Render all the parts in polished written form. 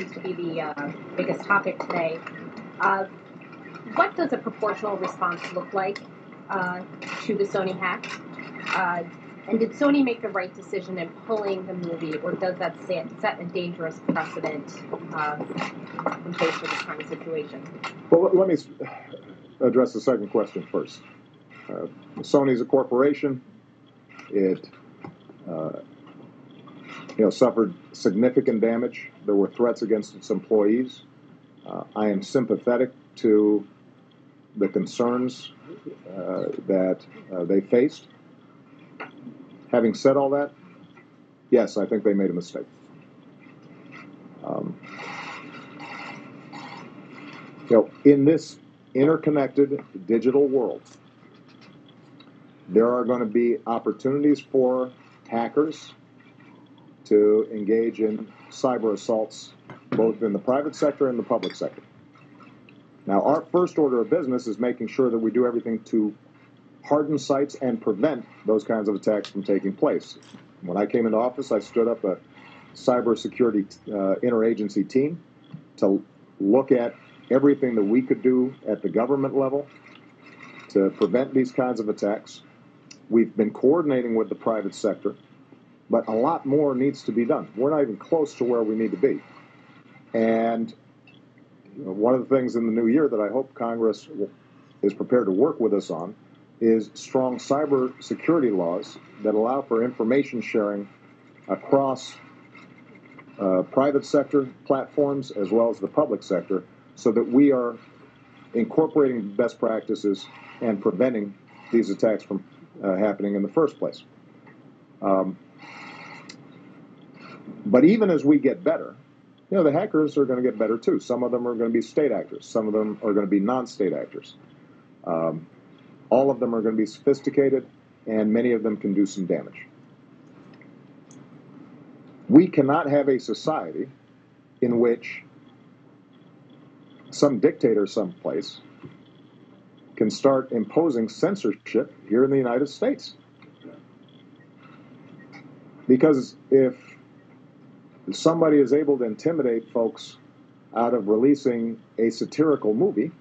seems to be the biggest topic today. Uh, what does a proportional response look like to the Sony hack? And did Sony make the right decision in pulling the movie, or does that set a dangerous precedent in face of this kind of situation? Well, let me address the second question first. Sony's a corporation. It suffered significant damage. There were threats against its employees. I am sympathetic to the concerns that they faced. Having said all that, yes, I think they made a mistake. In this interconnected digital world, there are going to be opportunities for hackers to engage in cyber assaults, both in the private sector and the public sector. Now, our first order of business is making sure that we do everything to harden sites and prevent those kinds of attacks from taking place. When I came into office, I stood up a cybersecurity interagency team to look at everything that we could do at the government level to prevent these kinds of attacks. We've been coordinating with the private sector, but a lot more needs to be done. We're not even close to where we need to be. And one of the things in the new year that I hope Congress is prepared to work with us on is strong cyber security laws that allow for information sharing across private sector platforms as well as the public sector, so that we are incorporating best practices and preventing these attacks from happening in the first place. But even as we get better, the hackers are going to get better too. Some of them are going to be state actors. Some of them are going to be non-state actors. All of them are going to be sophisticated, and many of them can do some damage. We cannot have a society in which some dictator someplace can start imposing censorship here in the United States. Because if somebody is able to intimidate folks out of releasing a satirical movie,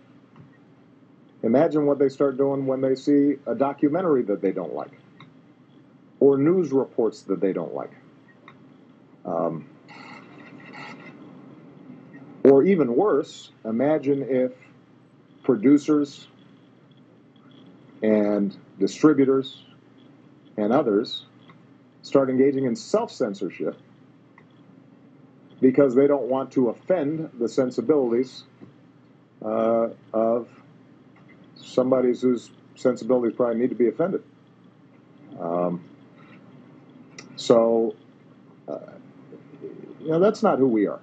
imagine what they start doing when they see a documentary that they don't like, or news reports that they don't like. Or even worse, imagine if producers and distributors and others start engaging in self-censorship because they don't want to offend the sensibilities of somebody whose sensibilities probably need to be offended. That's not who we are.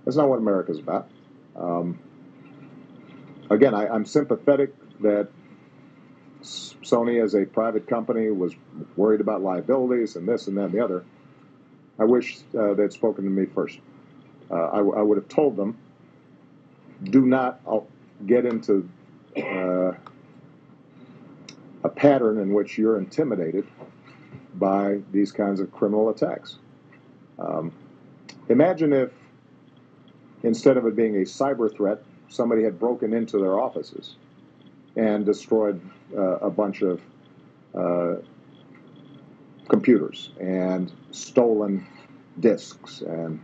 That's not what America's about. Again, I'm sympathetic that Sony, as a private company, was worried about liabilities and this and that and the other. I wish they'd spoken to me first. I would have told them, do not get into a pattern in which you're intimidated by these kinds of criminal attacks. Imagine if, instead of it being a cyber threat, somebody had broken into their offices and destroyed a bunch of computers and stolen disks. And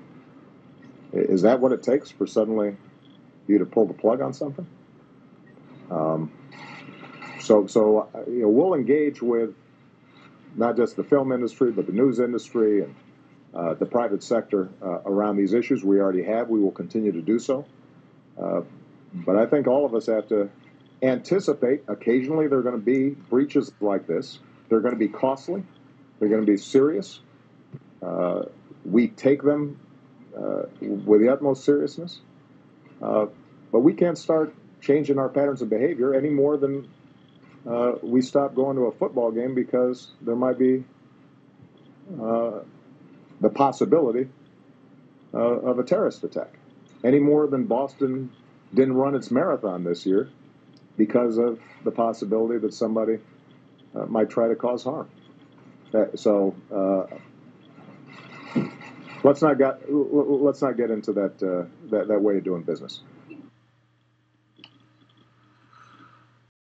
is that what it takes for suddenly you to pull the plug on something? We'll engage with not just the film industry, but the news industry and the private sector around these issues. We already have. We will continue to do so. But I think all of us have to anticipate occasionally there are going to be breaches like this. They're going to be costly. They're going to be serious. We take them with the utmost seriousness. But we can't start changing our patterns of behavior any more than we stop going to a football game because there might be the possibility of a terrorist attack. Any more than Boston didn't run its marathon this year because of the possibility that somebody might try to cause harm. let's not get into that way of doing business.